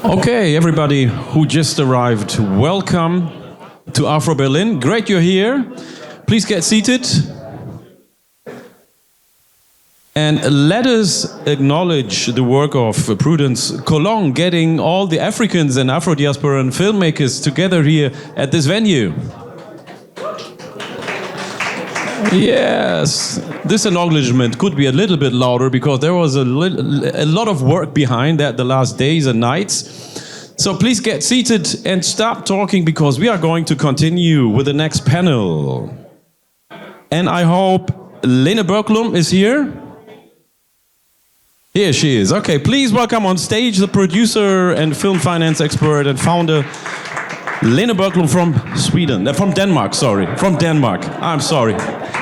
Okay, everybody who just arrived, welcome to Afro Berlin. Great you're here. Please get seated. And let us acknowledge the work of Prudence Colon, getting all the Africans and Afro-diasporan filmmakers together here at this venue. Yes, this acknowledgement could be a little bit louder because there was a lot of work behind that the last days and nights. So please get seated and stop talking because we are going to continue with the next panel. And I hope Lene Børglum is here. Here she is. Okay, please welcome on stage the producer and film finance expert and founder Lene Børglum from Sweden. From Denmark, sorry. From Denmark. I'm sorry.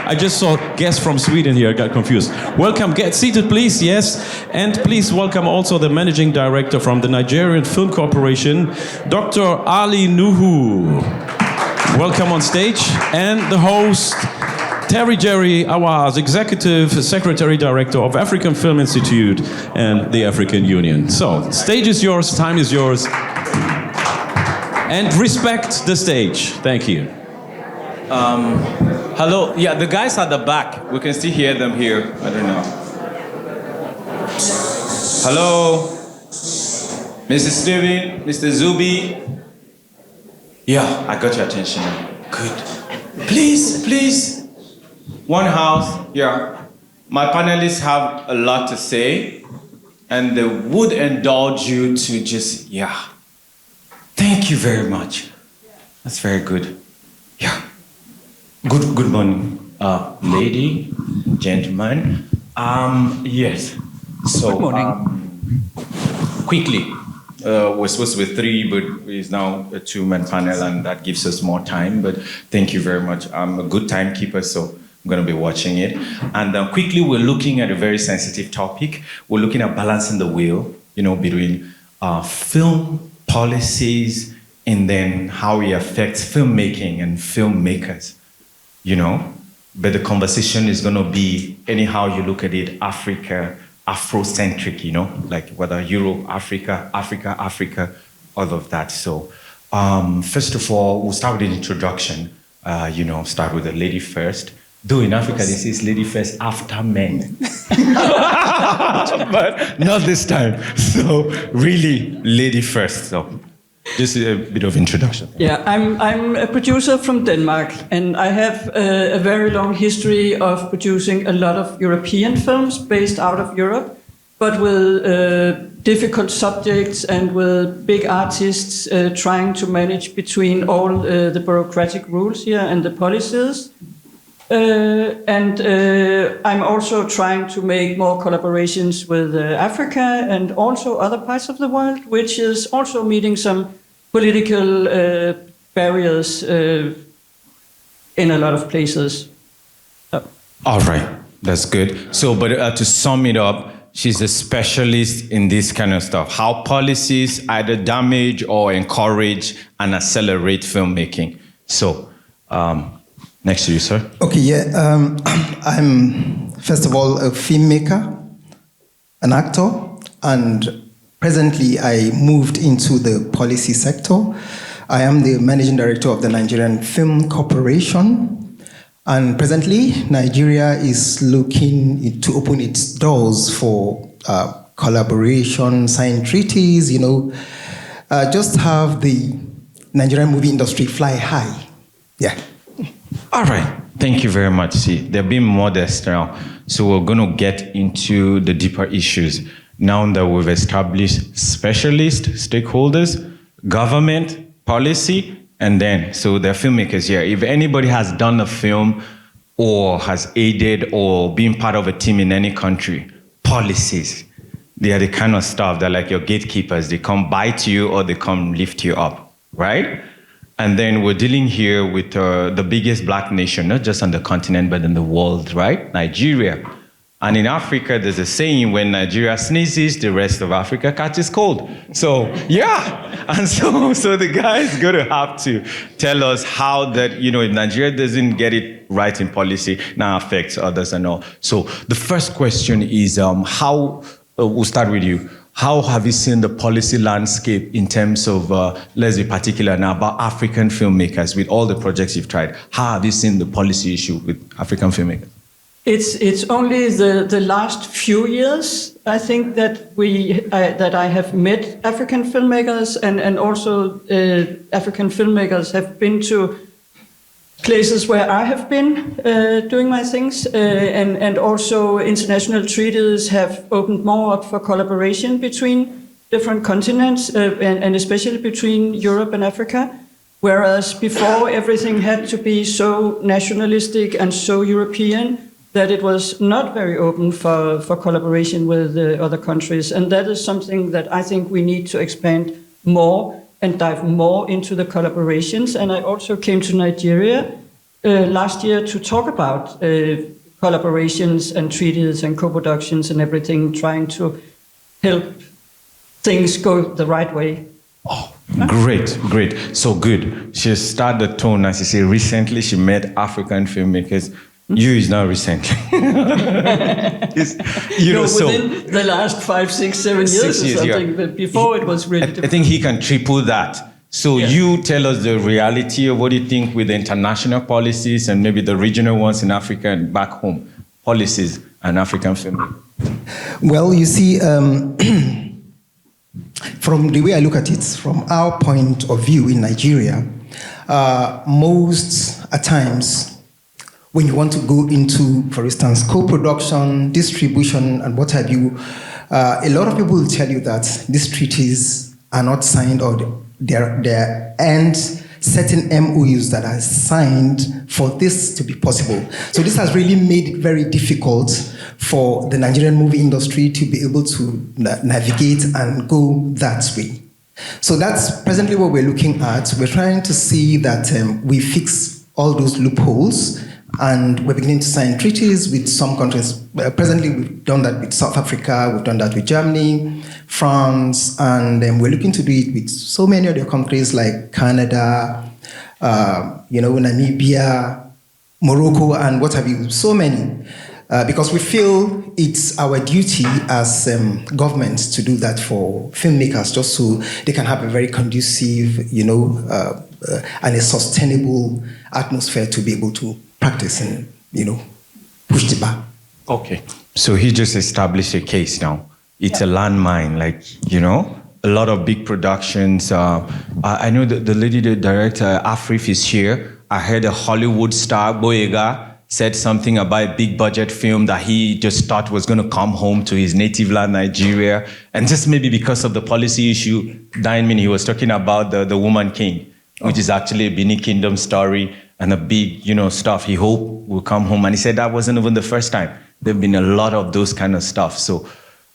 I just saw guests from Sweden here. I got confused. Welcome. Get seated, please. Yes. And please welcome also the managing director from the Nigerian Film Corporation, Dr. Ali Nuhu. Welcome on stage. And the host, Terry Jerry Awaz, Executive Secretary Director of African Film Institute and the African Union. So, stage is yours, time is yours. And respect the stage. Thank you. Hello. Yeah, the guys at the back. We can still hear them here. I don't know. Hello. Mr. Steven, Mr. Zubi. Yeah, I got your attention now. Good. Please. One house. Yeah. My panelists have a lot to say, and they would indulge you to just, Thank you very much. That's very good. Yeah. Good morning, lady, gentlemen. Yes. So, good morning. Quickly, we're supposed to be 3, but it's now a 2-man panel, and that gives us more time. But thank you very much. I'm a good timekeeper, so I'm going to be watching it. And quickly, we're looking at a very sensitive topic. We're looking at balancing the wheel, between film policies and then how it affects filmmaking and filmmakers. But the conversation is going to be, anyhow you look at it, Afrocentric, like whether Europe, Africa, all of that. So first of all, we'll start with an introduction, start with the lady first. Though in Africa, they say it's lady first after men. But not this time. So really, lady first. So just a bit of introduction. Yeah, I'm a producer from Denmark, and I have a very long history of producing a lot of European films based out of Europe, but with difficult subjects and with big artists trying to manage between all the bureaucratic rules here and the policies. And I'm also trying to make more collaborations with Africa and also other parts of the world, which is also meeting some political barriers in a lot of places. All right, that's good. So, but to sum it up, she's a specialist in this kind of stuff. How policies either damage or encourage and accelerate filmmaking. So, next to you, sir. Okay, yeah. I'm, first of all, a filmmaker, an actor, and presently I moved into the policy sector. I am the managing director of the Nigerian Film Corporation, and presently Nigeria is looking to open its doors for collaboration, sign treaties, just have the Nigerian movie industry fly high. Yeah. All right. Thank you very much. See, they're being modest now. So we're going to get into the deeper issues. Now that we've established specialist stakeholders, government, policy, and then, so there are filmmakers here. If anybody has done a film or has aided or been part of a team in any country, policies, they are the kind of stuff that like your gatekeepers, they come bite you or they come lift you up, right? And then we're dealing here with the biggest black nation, not just on the continent, but in the world, right? Nigeria. And in Africa, there's a saying, when Nigeria sneezes, the rest of Africa catches cold. So, yeah. And so the guy is going to have to tell us how that, if Nigeria doesn't get it right in policy, now affects others and all. So the first question is, we'll start with you. how have you seen the policy landscape in terms of, let's be particular now, about African filmmakers with all the projects you've tried? How have you seen the policy issue with African filmmakers? It's only the last few years, I think, that I have met African filmmakers, and also African filmmakers have been to places where I have been doing my things, and also international treaties have opened more up for collaboration between different continents, and especially between Europe and Africa. Whereas before, everything had to be so nationalistic and so European that it was not very open for collaboration with other countries. And that is something that I think we need to expand more and dive more into the collaborations. And I also came to Nigeria last year to talk about collaborations and treaties and co-productions and everything, trying to help things go the right way. Oh, great. So good. She started the tone, as you say, recently she met African filmmakers. You is not recently. Within the last 5, 6, 7 years or something. Yeah. But before it was really difficult. I think he can triple that. So you tell us the reality of what you think with the international policies and maybe the regional ones in Africa and back home, policies and African filmmaking. Well, you see, from the way I look at it, from our point of view in Nigeria, most at times, when you want to go into, for instance, co-production, distribution, and what have you, a lot of people will tell you that these treaties are not signed, or there aren't certain MOUs that are signed for this to be possible. So this has really made it very difficult for the Nigerian movie industry to be able to navigate and go that way. So that's presently what we're looking at. We're trying to see that we fix all those loopholes, and we're beginning to sign treaties with some countries. Presently, we've done that with South Africa, we've done that with Germany, France, and we're looking to do it with so many other countries like Canada, Namibia, Morocco, and what have you, so many. Because we feel it's our duty as governments to do that for filmmakers, just so they can have a very conducive, and a sustainable atmosphere to be able to practice and, push the bar. Okay. So he just established a case now. It's a landmine, a lot of big productions. I know the lady, the director, Afro, is here. I heard a Hollywood star, Boyega, said something about a big budget film that he just thought was going to come home to his native land, Nigeria. And just maybe because of the policy issue, he was talking about the Woman King, which is actually a Benin Kingdom story and a big, stuff. He hoped will come home. And he said that wasn't even the first time. There've been a lot of those kind of stuff. So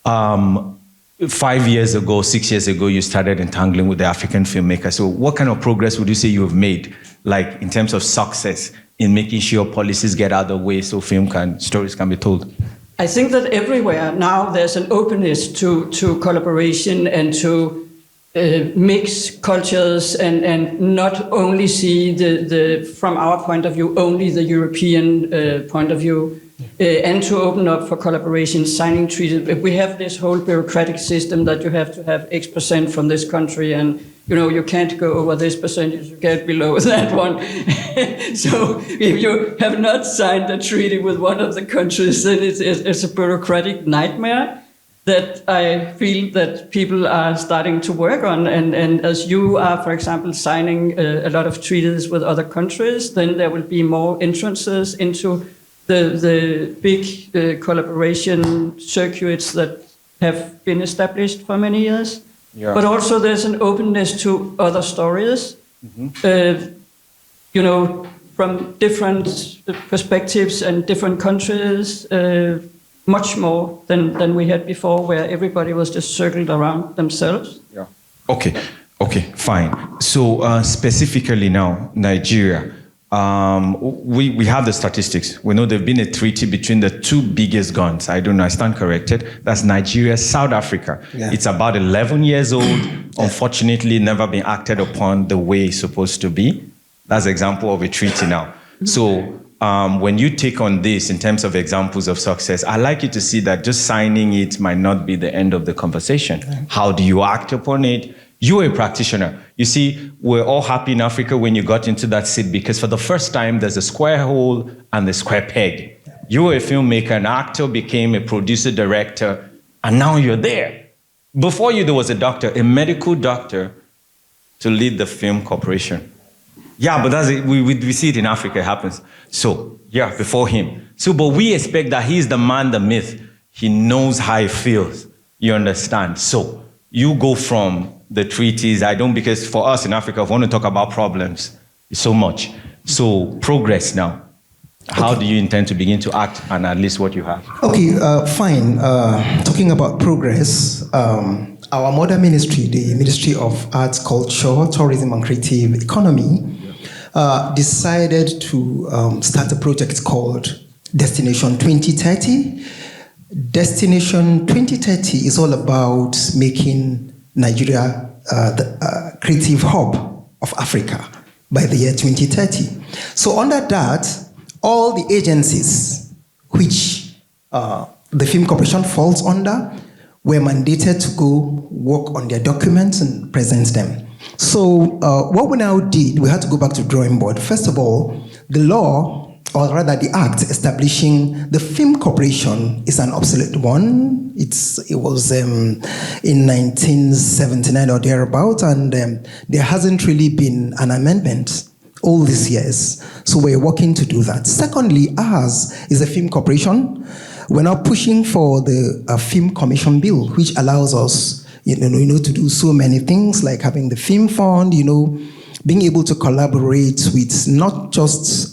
5 years ago, 6 years ago, you started entangling with the African filmmakers. So what kind of progress would you say you have made, like in terms of success in making sure policies get out of the way so stories can be told? I think that everywhere now there's an openness to collaboration and to mix cultures and not only see the from our point of view only the European point of view, and to open up for collaboration, signing treaties. We have this whole bureaucratic system that you have to have X% from this country, and you can't go over this percentage, you get below that one. So if you have not signed a treaty with one of the countries, then it's a bureaucratic nightmare that I feel that people are starting to work on. And as you are, for example, signing a lot of treaties with other countries, then there will be more entrances into the big collaboration circuits that have been established for many years. Yeah. But also there's an openness to other stories, from different perspectives and different countries, much more than we had before, where everybody was just circled around themselves. Yeah. Okay, fine. So specifically now, Nigeria, we have the statistics. We know there's been a treaty between the two biggest guns. I don't know, I stand corrected. That's Nigeria, South Africa. Yeah. It's about 11 years old. Unfortunately, never been acted upon the way it's supposed to be. That's an example of a treaty now. So when you take on this in terms of examples of success, I like you to see that just signing it might not be the end of the conversation. How do you act upon it? You're a practitioner. You see, we're all happy in Africa when you got into that seat because for the first time, there's a square hole and the square peg. You were a filmmaker, an actor, became a producer, director, and now you're there. Before you, there was a doctor, a medical doctor, to lead the film corporation. Yeah, but that's it. We see it in Africa, it happens. So, yeah, before him. So, but we expect that he's the man, the myth. He knows how it feels. You understand? So, you go from the treaties, because for us in Africa, if we want to talk about problems, it's so much. So, progress now. How do you intend to begin to act on at least what you have? Okay, fine. Talking about progress, our mother ministry, the Ministry of Arts, Culture, Tourism and Creative Economy, decided to start a project called Destination 2030. Destination 2030 is all about making Nigeria the creative hub of Africa by the year 2030. So under that, all the agencies which the Film Corporation falls under were mandated to go work on their documents and present them. So what we now did, we had to go back to drawing board. First of all, the law, or rather the act establishing the Film Corporation is an obsolete one. It was in 1979 or thereabout, and there hasn't really been an amendment all these years. So we're working to do that. Secondly, ours is a Film Corporation. We're now pushing for the Film Commission Bill, which allows us, to do so many things like having the Film Fund, being able to collaborate with not just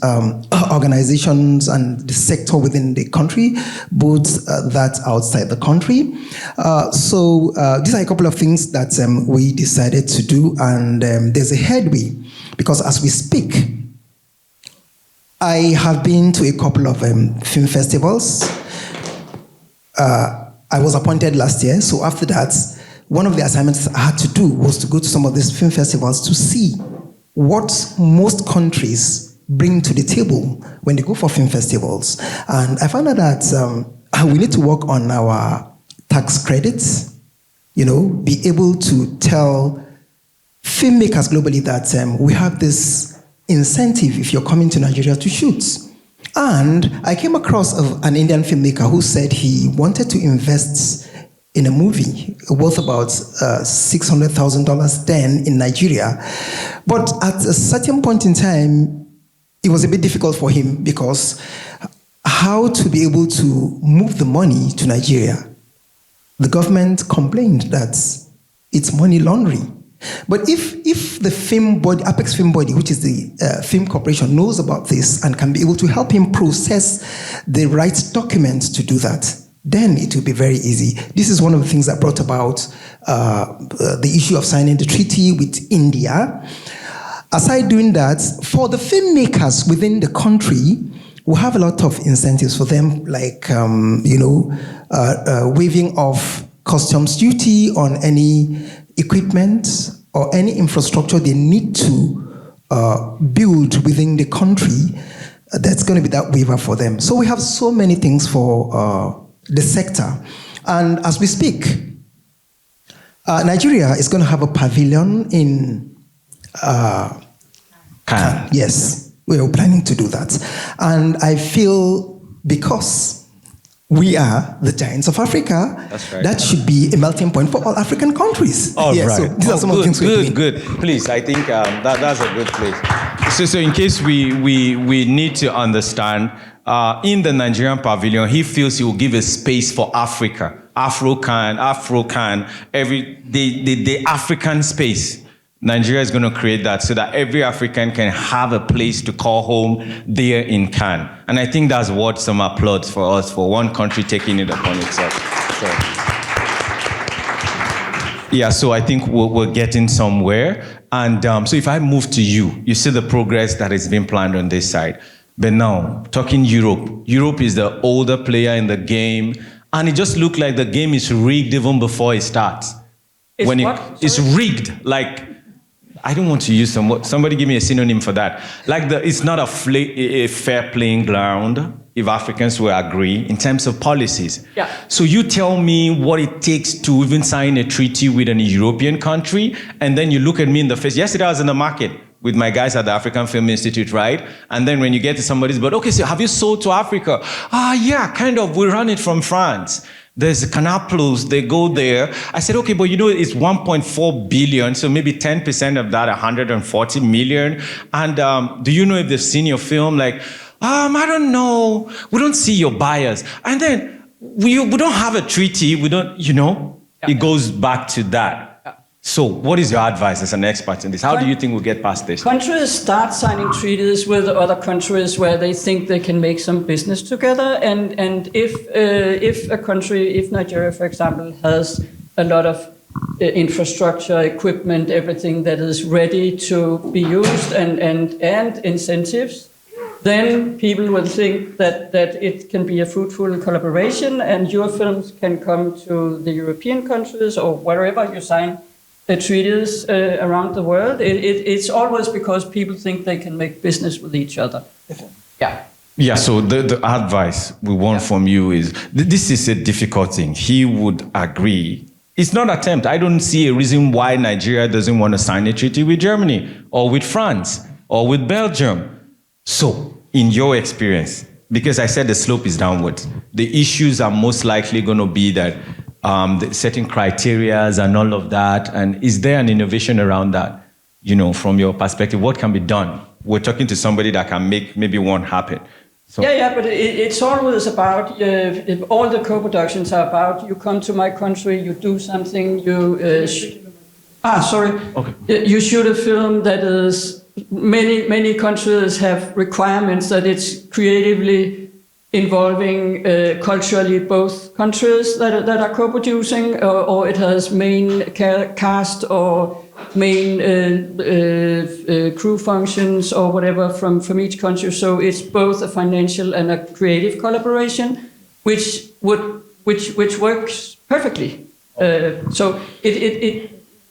organizations and the sector within the country, but that outside the country. So these are a couple of things that we decided to do, and there's a headway, because as we speak, I have been to a couple of film festivals. I was appointed last year, so after that, one of the assignments I had to do was to go to some of these film festivals to see what most countries bring to the table when they go for film festivals. And I found out that we need to work on our tax credits, be able to tell filmmakers globally that we have this incentive if you're coming to Nigeria to shoot. And I came across an Indian filmmaker who said he wanted to invest in a movie worth about $600,000 then in Nigeria. But at a certain point in time, it was a bit difficult for him, because how to be able to move the money to Nigeria? The government complained that it's money laundering. But if the film body, Apex Film Body, which is the Film Corporation, knows about this and can be able to help him process the right documents to do that, then it will be very easy. This is one of the things that brought about the issue of signing the treaty with India. Aside doing that, for the filmmakers within the country, we have a lot of incentives for them, like waiving of customs duty on any equipment or any infrastructure they need to build within the country. That's going to be that waiver for them. So we have so many things for the sector. And as we speak, Nigeria is going to have a pavilion in Cannes. Yes, we are planning to do that. And I feel because we are the giants of Africa, that's right, that should be a melting point for all African countries. All right. So these are some of the things we're doing. Good. Please, I think that's a good place. So in case we need to understand, in the Nigerian pavilion, he feels he will give a space for Africa. Afro can, the African space. Nigeria is going to create that so that every African can have a place to call home there in Cannes. And I think that's what some applause for us, for one country taking it upon itself. So I think we're getting somewhere. And so if I move to you see the progress that is being planned on this side. But now, talking Europe. Europe is the older player in the game. And it just looked like the game is rigged even before it starts. It's It's rigged, like I don't want to use somebody give me a synonym for that. Like it's not a fair playing ground, if Africans will agree, in terms of policies. Yeah. So you tell me what it takes to even sign a treaty with an European country, and then you look at me in the face. Yesterday I was in the market with my guys at the African Film Institute, right? And then when you get to somebody's, but okay, so have you sold to Africa? Yeah, kind of. We run it from France. There's Canaplos, they go there. I said, okay, but it's 1.4 billion, so maybe 10% of that, 140 million. And do you know if they've seen your film? Like, I don't know. We don't see your buyers. And then we don't have a treaty. We don't, It goes back to that. So what is your advice as an expert in this? How do you think we'll get past this? Countries start signing treaties with other countries where they think they can make some business together. And if a country, if Nigeria, for example, has a lot of infrastructure, equipment, everything that is ready to be used and incentives, then people will think that it can be a fruitful collaboration and your films can come to the European countries or wherever you sign treaties around the world. It's always because people think they can make business with each other. Yeah. Yeah, so the advice we want from you is, this is a difficult thing. He would agree. It's not attempt. I don't see a reason why Nigeria doesn't want to sign a treaty with Germany or with France or with Belgium. So, in your experience, because I said the slope is downwards, the issues are most likely going to be that the setting criterias and all of that. And is there an innovation around that? From your perspective, what can be done? We're talking to somebody that can make maybe one happen. So. Yeah, but it's always about, all the co-productions are about, you come to my country, you do something, you you shoot a film that is, many countries have requirements that it's creatively involving culturally both countries that are co-producing, or it has main cast or main crew functions or whatever from each country. So it's both a financial and a creative collaboration, which works perfectly. So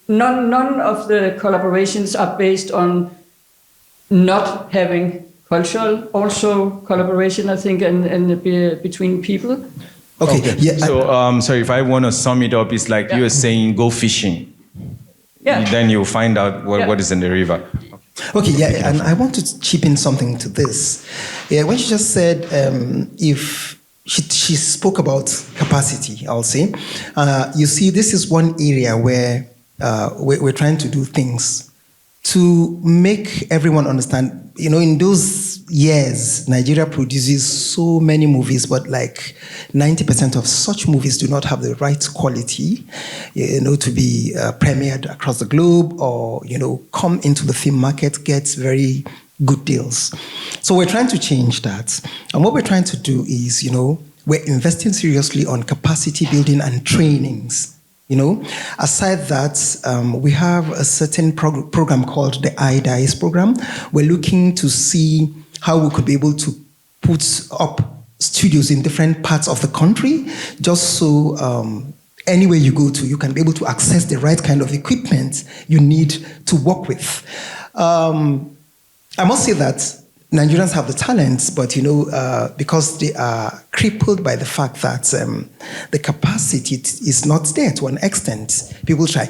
none of the collaborations are based on not having cultural also collaboration, I think, and between people. Okay. Yeah. So, sorry, if I want to sum it up, it's like you're saying go fishing. Yeah. Then you'll find out what is in the river. Okay, yeah, and I want to chip in something to this. Yeah, when she just said, if she spoke about capacity, I'll say. You see, this is one area where we're trying to do things to make everyone understand. In those years, Nigeria produces so many movies, but like 90% of such movies do not have the right quality, to be premiered across the globe or, come into the film market, get very good deals. So we're trying to change that. And what we're trying to do is, we're investing seriously on capacity building and trainings. Aside that, we have a certain program called the IDICE program. We're looking to see how we could be able to put up studios in different parts of the country, just so anywhere you go to, you can be able to access the right kind of equipment you need to work with. I must say that Nigerians have the talents, but because they are crippled by the fact that the capacity is not there to an extent, people try.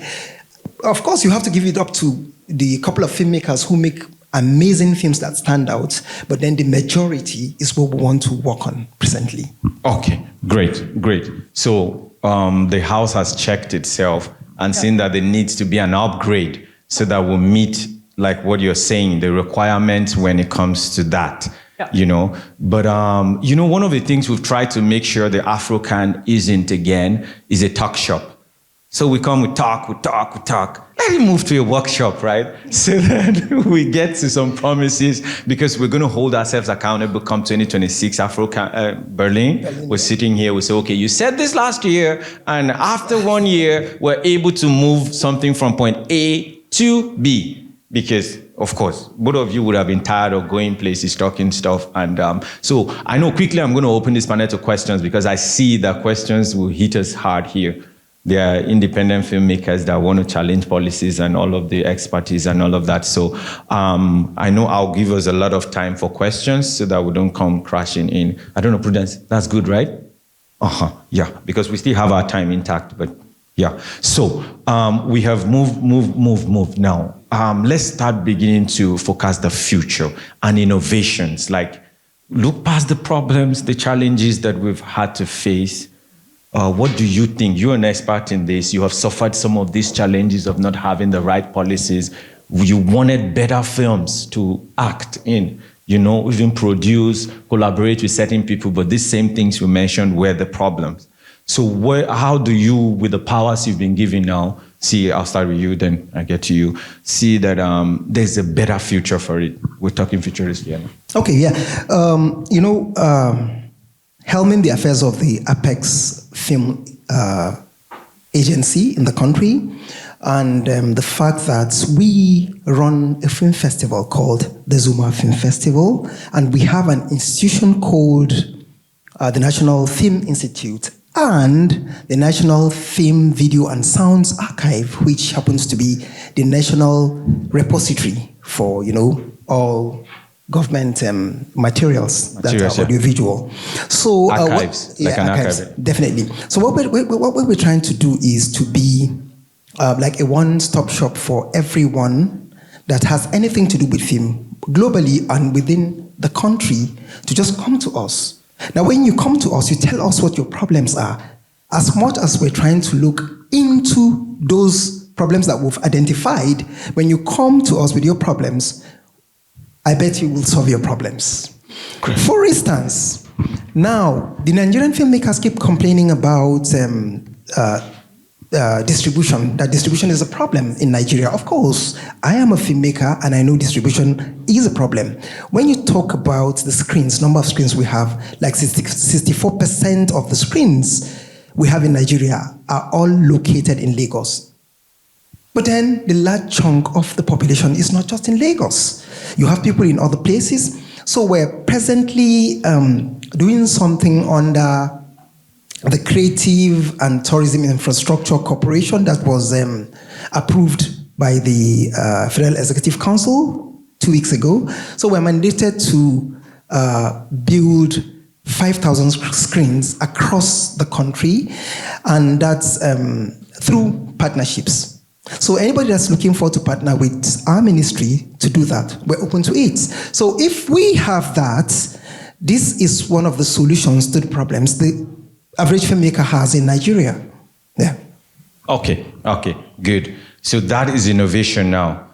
Of course, you have to give it up to the couple of filmmakers who make amazing films that stand out, but then the majority is what we want to work on presently. Okay, great. So the house has checked itself and seen that there needs to be an upgrade so that we'll meet, like what you're saying, the requirements when it comes to that, But, one of the things we've tried to make sure the Afro Can isn't again is a talk shop. So we come, we talk. Let it move to a workshop, right? So that we get to some promises, because we're going to hold ourselves accountable come 2026 Afro Berlin. We're sitting here, we say, okay, you said this last year, and after 1 year, we're able to move something from point A to B. Because, of course, both of you would have been tired of going places, talking stuff. And so I know quickly I'm going to open this panel to questions, because I see that questions will hit us hard here. There are independent filmmakers that want to challenge policies and all of the expertise and all of that. So I know I'll give us a lot of time for questions so that we don't come crashing in. I don't know, Prudence, that's good, right? Yeah, because we still have our time intact, but yeah. So we have moved now. Let's start beginning to focus the future and innovations, like look past the problems, the challenges that we've had to face. What do you think? You're an expert in this. You have suffered some of these challenges of not having the right policies. You wanted better films to act in, even produce, collaborate with certain people, but these same things you mentioned were the problems. So how do you, with the powers you've been given now, see, I'll start with you, then I get to you, see that there's a better future for it? We're talking futurist here. Okay, yeah. Helming the affairs of the Apex Film Agency in the country, and the fact that we run a film festival called the Zuma Film Festival, and we have an institution called the National Film Institute and the National Film Video and Sounds Archive, which happens to be the national repository for, all government materials that are audiovisual. So archives, archives, definitely. So what we're trying to do is to be like a one-stop shop for everyone that has anything to do with film, globally and within the country, to just come to us. Now, when you come to us, you tell us what your problems are. As much as we're trying to look into those problems that we've identified, when you come to us with your problems, I bet you will solve your problems. Great. For instance, now, the Nigerian filmmakers keep complaining about distribution, that distribution is a problem in Nigeria. Of course, I am a filmmaker and I know distribution is a problem. When you talk about the screens, number of screens we have, like 64% of the screens we have in Nigeria are all located in Lagos. But then the large chunk of the population is not just in Lagos. You have people in other places. So we're presently doing something under the Creative and Tourism Infrastructure Corporation that was approved by the Federal Executive Council 2 weeks ago. So we're mandated to build 5,000 screens across the country, and that's through partnerships. So anybody that's looking forward to partner with our ministry to do that, we're open to it. So if we have that, this is one of the solutions to the problems the average filmmaker has in Nigeria. Yeah. Okay, good. So that is innovation now.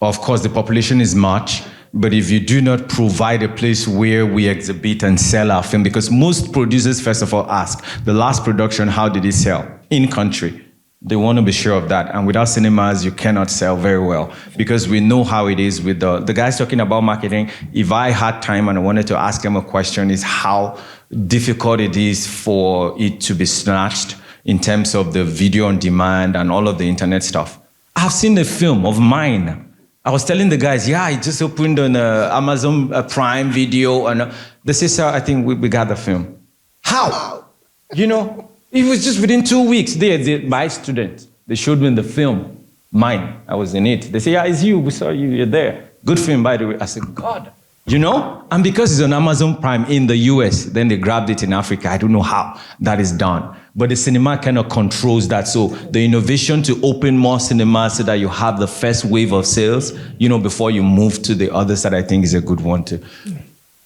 Of course, the population is much, but if you do not provide a place where we exhibit and sell our film, because most producers, first of all, ask, the last production, how did it sell? In country. They want to be sure of that. And without cinemas, you cannot sell very well, because we know how it is with the guys talking about marketing. If I had time and I wanted to ask them a question, is how difficult it is for it to be snatched in terms of the video on demand and all of the internet stuff. I've seen a film of mine. I was telling the guys, I just opened on Amazon Prime Video, and they say, sir, I think we got the film. How? It was just within 2 weeks. My students, they showed me the film. Mine, I was in it. They say, it's you. We saw you. You're there. Good film, by the way. I said, God. And because it's on Amazon Prime in the US, then they grabbed it in Africa. I don't know how that is done. But the cinema kind of controls that. So the innovation to open more cinemas so that you have the first wave of sales, before you move to the others, that I think is a good one too.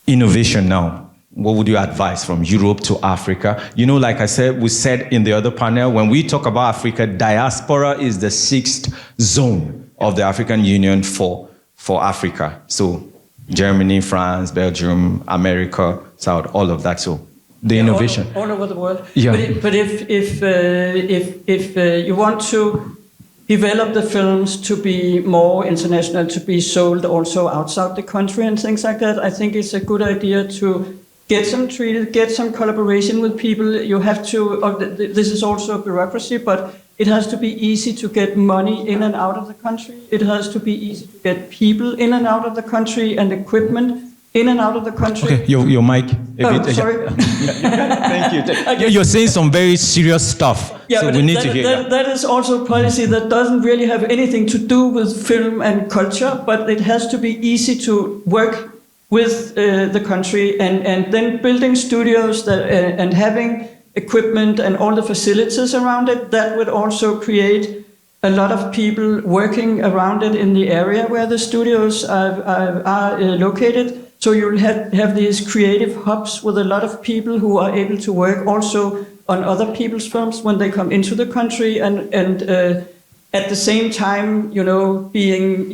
Innovation now. What would you advise from Europe to Africa? Like I said, we said in the other panel, when we talk about Africa, diaspora is the 6th zone of the African Union for Africa. So Germany, France, Belgium, America, South, all of that. So the innovation. All over the world. Yeah. But if you want to develop the films to be more international, to be sold also outside the country and things like that, I think it's a good idea to get some treated, get some collaboration with people. You have to, this is also bureaucracy, but it has to be easy to get money in and out of the country. It has to be easy to get people in and out of the country and equipment in and out of the country. Okay, your mic. Sorry. Thank you. You're saying some very serious stuff. Yeah, so but we need to hear that is also policy that doesn't really have anything to do with film and culture, but it has to be easy to work with the country, and then building studios and having equipment and all the facilities around it, that would also create a lot of people working around it in the area where the studios are located. So you'll have these creative hubs with a lot of people who are able to work also on other people's films when they come into the country, and at the same time, being,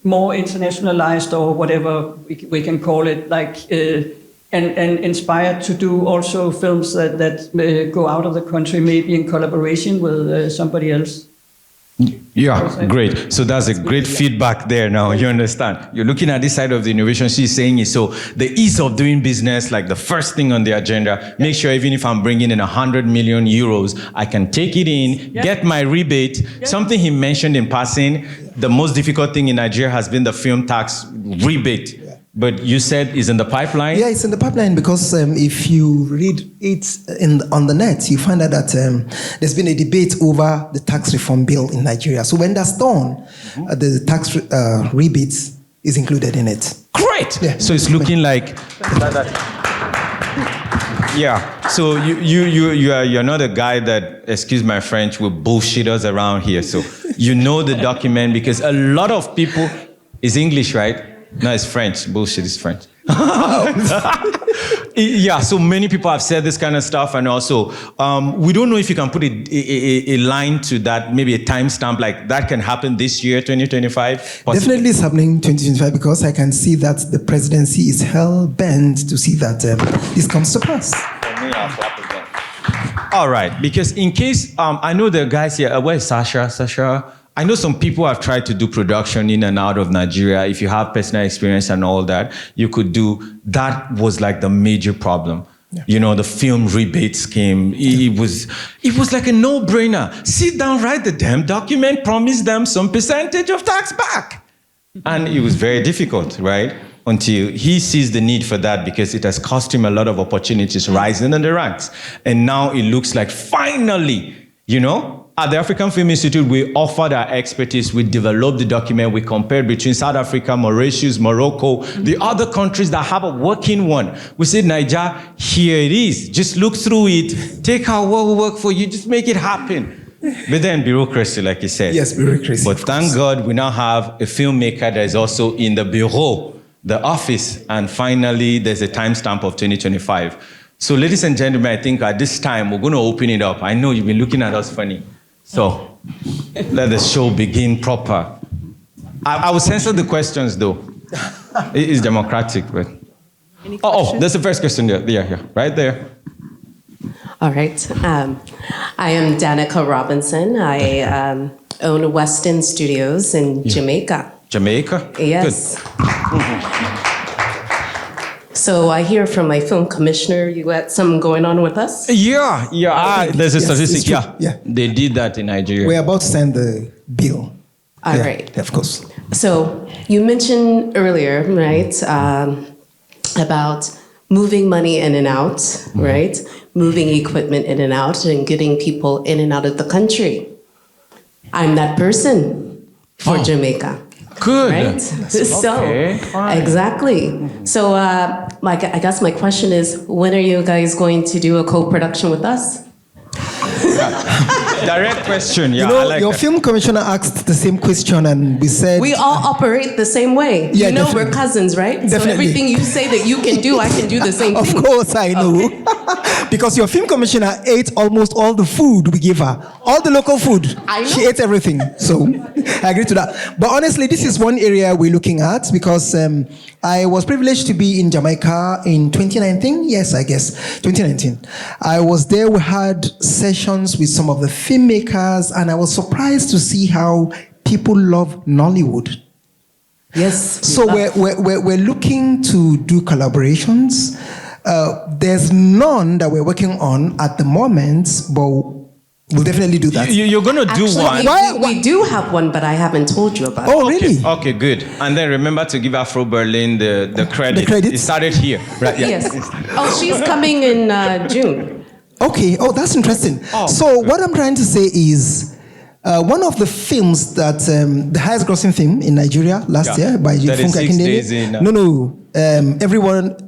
more internationalized, or whatever we can call it, like, and inspired to do also films that go out of the country, maybe in collaboration with somebody else. Yeah, great. So that's a great feedback there now. You understand? You're looking at this side of the innovation. She's saying it. So the ease of doing business, like the first thing on the agenda, make sure even if I'm bringing in 100 million euros, I can take it in, get my rebate. Something he mentioned in passing, the most difficult thing in Nigeria has been the film tax rebate. But you said it's in the pipeline? Yeah, it's in the pipeline because if you read it on the net, you find out that there's been a debate over the tax reform bill in Nigeria. So when that's done, the tax rebates is included in it. Great! Yeah. So it's looking like... Yeah, so you're not a guy that, excuse my French, will bullshit us around here. So you know the document because a lot of people... It's English, right? No, it's French. Bullshit is French. Yeah, so many people have said this kind of stuff, and also, we don't know if you can put a line to that, maybe a timestamp, like that can happen this year, 2025? Definitely it's happening 2025 because I can see that the presidency is hell-bent to see that this comes to pass. All right, because in case, I know the guys here, where's Sasha? Sasha? I know some people have tried to do production in and out of Nigeria. If you have personal experience and all that, you could do. That was like the major problem. Yeah. The film rebate scheme. It was like a no-brainer. Sit down, write the damn document, promise them some percentage of tax back. And it was very difficult, right? Until he sees the need for that because it has cost him a lot of opportunities rising in the ranks. And now it looks like finally, at the African Film Institute, we offered our expertise. We developed the document. We compared between South Africa, Mauritius, Morocco, the other countries that have a working one. We said, Niger, here it is. Just look through it. Take our work for you. Just make it happen. But then bureaucracy, like you said. Yes, bureaucracy. But thank God we now have a filmmaker that is also in the bureau, the office. And finally, there's a timestamp of 2025. So ladies and gentlemen, I think at this time, we're going to open it up. I know you've been looking at us funny. So, let the show begin proper. I will censor the questions, though. It is democratic, but... Oh, that's the first question there. Yeah, right there. All right. I am Danica Robinson. I own Weston Studios in Jamaica. Jamaica? Yes. Good. So I hear from my film commissioner, you got something going on with us? Yeah. There's a statistic. Yeah. They did that in Nigeria. We're about to send the bill. All right. Of course. So you mentioned earlier, right, about moving money in and out, right? Moving equipment in and out and getting people in and out of the country. I'm that person for Jamaica. Good. Right? So, fine. Exactly. So, I guess my question is, when are you guys going to do a co-production with us? Direct question. Yeah, your film commissioner asked the same question, and we said we all operate the same way. Yeah, we're cousins, right? Definitely. So everything you say that you can do, I can do the same thing. Of course, I know. Okay. Because your film commissioner ate almost all the food we gave her, all the local food. I know. She ate everything. So I agree to that. But honestly, this is one area we're looking at because I was privileged to be in Jamaica in 2019. Yes, I guess 2019. I was there. We had sessions with some of the filmmakers, and I was surprised to see how people love Nollywood. Yes. So we're looking to do collaborations. There's none that we're working on at the moment, but We'll definitely do that. You're going to do one. We do have one, but I haven't told you about it. Oh, really? Okay, good. And then remember to give Afro Berlin the credit. The credit? It started here, right? Yeah. Yes. Oh, she's coming in June. Okay. Oh, that's interesting. So what I'm trying to say is, one of the films that the highest grossing film in Nigeria last year by Funke 36 days in,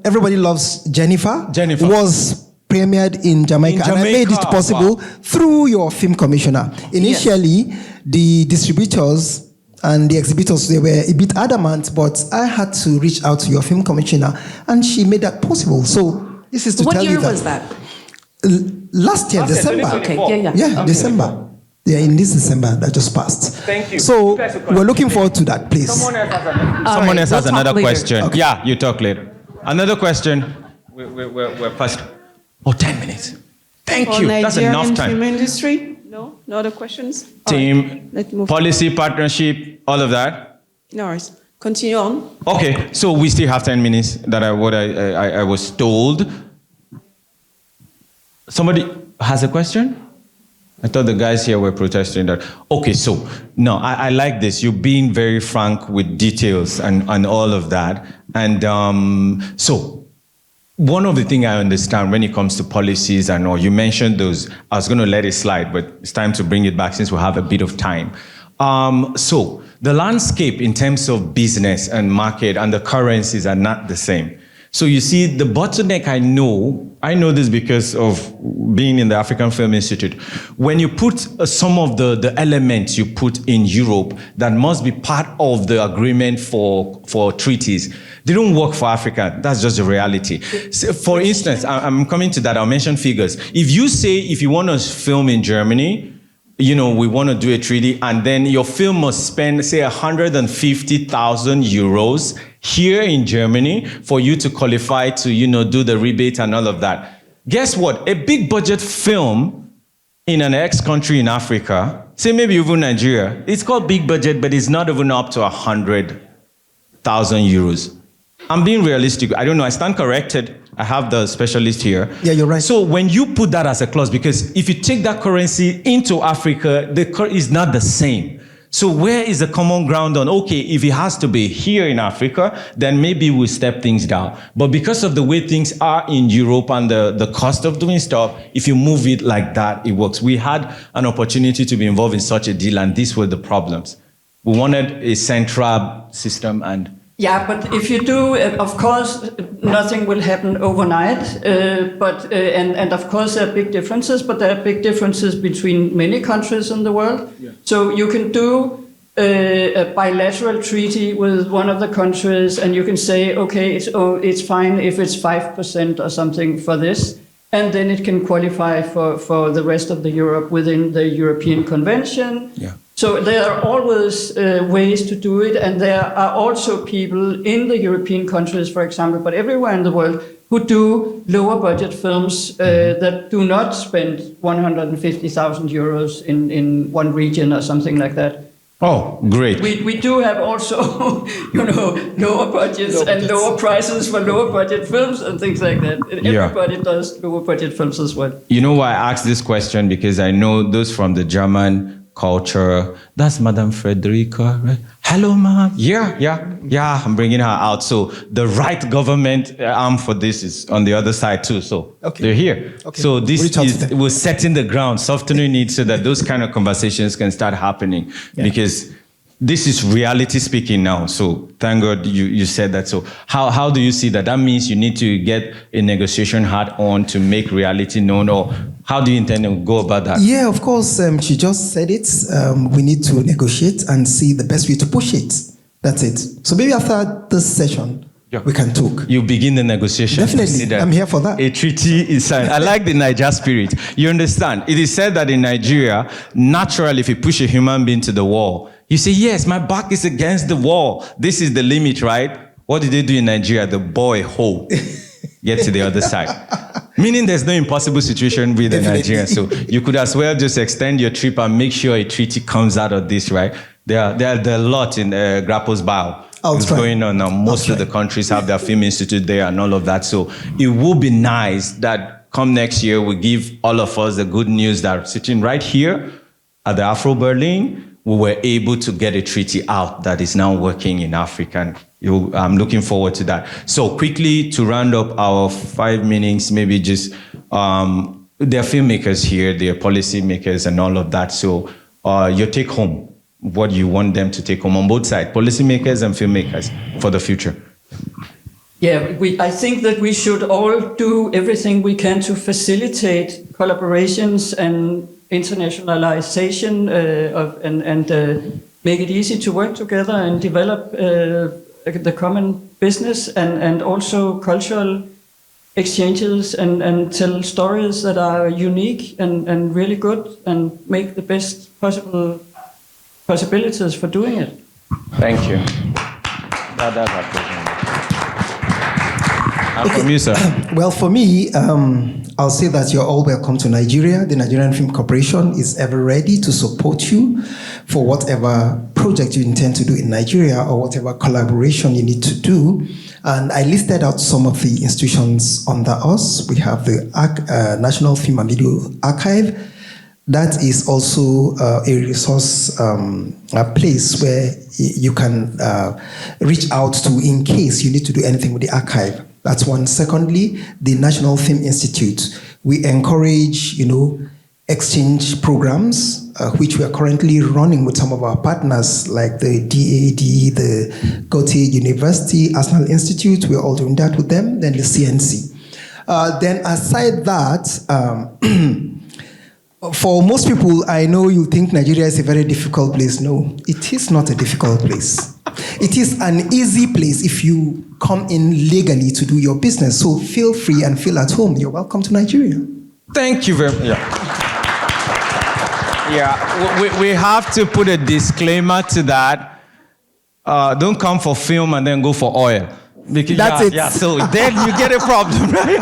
everybody loves Jennifer. Was premiered in Jamaica, and I made it possible through your film commissioner. Initially, the distributors and the exhibitors, they were a bit adamant, but I had to reach out to your film commissioner, and she made that possible. So this is to tell you that. What year was that? Last year, December. Okay, yeah. Yeah, December. Yeah, in this December that just passed. Thank you. So we're looking forward to that, please. Someone else has another question. Okay. Yeah, you talk later. Another question. We're past. 10 minutes. Thank you. That's enough time. Film industry? No? No other questions? Team, Let's move policy, partnership, all of that. No worries. Continue on. Okay, so we still have 10 minutes that I was told. Somebody has a question? I thought the guys here were protesting that. Okay, so, no, I like this. You're being very frank with details and all of that. And so, one of the things I understand when it comes to policies and all, you mentioned those, I was going to let it slide, but it's time to bring it back since we have a bit of time. So the landscape in terms of business and market and the currencies are not the same. So you see, the bottleneck I know this because of being in the African Film Institute. When you put some of the elements you put in Europe that must be part of the agreement for treaties, they don't work for Africa. That's just the reality. So for instance, I'm coming to that. I'll mention figures. If you want to film in Germany, we want to do a treaty, and then your film must spend, say, 150,000 euros here in Germany for you to qualify to, do the rebate and all of that. Guess what? A big budget film in an ex-country in Africa, say maybe even Nigeria, it's called big budget, but it's not even up to 100,000 euros. I'm being realistic. I don't know. I stand corrected. I have the specialist here. Yeah, you're right. So when you put that as a clause, because if you take that currency into Africa, is not the same. So where is the common ground on, okay, if it has to be here in Africa, then maybe we'll step things down. But because of the way things are in Europe and the cost of doing stuff, if you move it like that, it works. We had an opportunity to be involved in such a deal, and these were the problems. We wanted a central system and... Yeah, but if you do, of course, nothing will happen overnight. And of course there are big differences, but there are big differences between many countries in the world. Yeah. So you can do a bilateral treaty with one of the countries, and you can say, okay, it's fine if it's 5% or something for this, and then it can qualify for the rest of the Europe within the European Convention. Yeah. So there are always ways to do it, and there are also people in the European countries, for example, but everywhere in the world, who do lower budget films that do not spend 150,000 euros in one region or something like that. Oh, great. We do have also, lower budgets and lower prices for lower budget films and things like that. Everybody does lower budget films as well. You know why I asked this question? Because I know those from the German culture. That's Madame Frederica, right? Hello, ma'am. Yeah, I'm bringing her out. So the right government arm for this is on the other side too. So they're here. Okay. So we're setting the ground, softening it so that those kind of conversations can start happening. Yeah. Because this is reality speaking now. So thank God you said that. So how do you see that? That means you need to get a negotiation hat on to make reality known, or how do you intend to go about that? Yeah, of course. She just said it. We need to negotiate and see the best way to push it. That's it. So maybe after this session, we can talk. You begin the negotiation. Definitely. I'm here for that. A treaty is signed. I like the Niger spirit. You understand? It is said that in Nigeria, naturally, if you push a human being to the wall, you say, yes, my back is against the wall. This is the limit, right? What did they do in Nigeria? The boy, get to the other side. Meaning there's no impossible situation with Nigeria. So you could as well just extend your trip and make sure a treaty comes out of this, right? There are a lot in Grapples Bow. It's going on now. Most of the countries have their film institute there and all of that. So it would be nice that come next year, we give all of us the good news that sitting right here at the Afro Berlin, we were able to get a treaty out that is now working in Africa. And I'm looking forward to that. So quickly, to round up our 5 minutes, maybe just, there are filmmakers here, there are policymakers and all of that. So your take home, what you want them to take home on both sides, policymakers and filmmakers for the future. Yeah, I think that we should all do everything we can to facilitate collaborations and internationalization and make it easy to work together and develop the common business and also cultural exchanges and tell stories that are unique and really good and make the best possible possibilities for doing it. Thank you. From you, sir. Well, for me, I'll say that you're all welcome to Nigeria. The Nigerian Film Corporation is ever ready to support you for whatever project you intend to do in Nigeria or whatever collaboration you need to do. And I listed out some of the institutions under us. We have the National Film and Video Archive. That is also a resource, a place where you can reach out to in case you need to do anything with the archive. That's one. Secondly, the National Film Institute. We encourage, exchange programs, which we are currently running with some of our partners, like the DAD, the Goethe University, Arsenal Institute. We're all doing that with them. Then the CNC. Then aside that, for most people, I know you think Nigeria is a very difficult place. No, it is not a difficult place. It is an easy place if you come in legally to do your business. So feel free and feel at home. You're welcome to Nigeria. Thank you very much. We have to put a disclaimer to that. Don't come for film and then go for oil. Because, that's it. Yeah, so then you get a problem, right?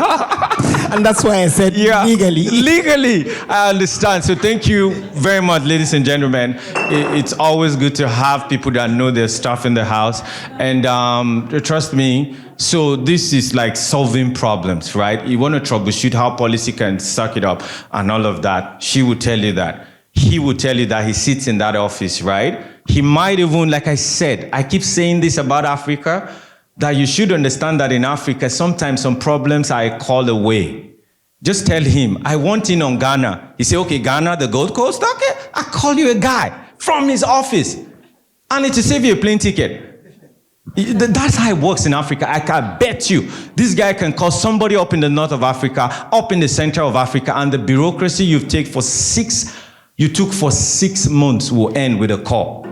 And that's why I said legally. Legally, I understand. So thank you very much, ladies and gentlemen. It's always good to have people that know their stuff in the house. And trust me, so this is like solving problems, right? You want to troubleshoot how policy can suck it up and all of that. She would tell you that. He would tell you that he sits in that office, right? He might even, like I said, I keep saying this about Africa, that you should understand that in Africa, sometimes some problems are a call away. Just tell him, I want in on Ghana. He say, okay, Ghana, the Gold Coast, okay, I call you a guy from his office. And it will save you a plane ticket. That's how it works in Africa. I can bet you, this guy can call somebody up in the north of Africa, up in the center of Africa, and the bureaucracy you took for 6 months will end with a call.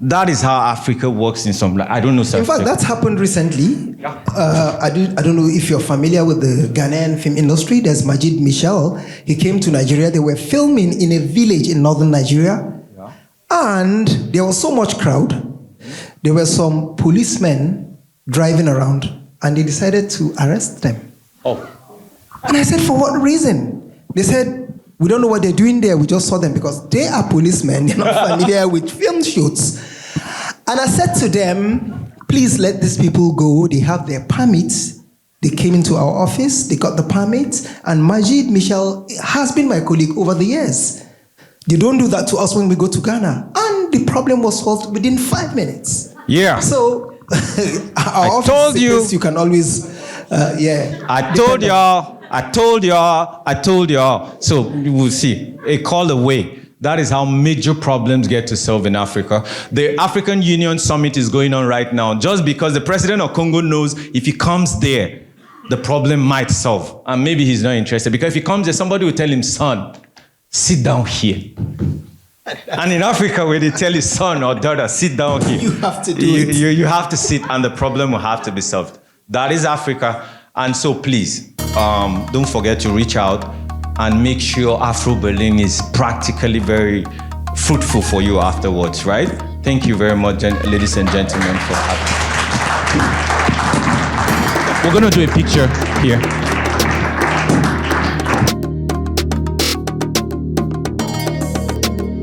That is how Africa works in some, I don't know. In fact, that's happened recently. I don't know if you're familiar with the Ghanaian film industry. There's Majid Michel. He came to Nigeria. They were filming in a village in northern Nigeria. Yeah. And there was so much crowd. There were some policemen driving around and they decided to arrest them. Oh. And I said, for what reason? They said, we don't know what they're doing there. We just saw them because they are policemen. They're not familiar with film shoots. And I said to them, please let these people go. They have their permits. They came into our office. They got the permits. And Majid Michel has been my colleague over the years. They don't do that to us when we go to Ghana. And the problem was solved within 5 minutes. Yeah. So our I told you. You can always, I told y'all. So you will see. A call away. That is how major problems get to solve in Africa. The African Union Summit is going on right now just because the president of Congo knows if he comes there, the problem might solve. And maybe he's not interested. Because if he comes there, somebody will tell him, son, sit down here. And in Africa, where they tell his son or daughter, sit down here. You have to do it. You have to sit and the problem will have to be solved. That is Africa. And so please, don't forget to reach out and make sure Afro Berlin is practically very fruitful for you afterwards, right? Thank you very much, ladies and gentlemen, for having me. We're going to do a picture here.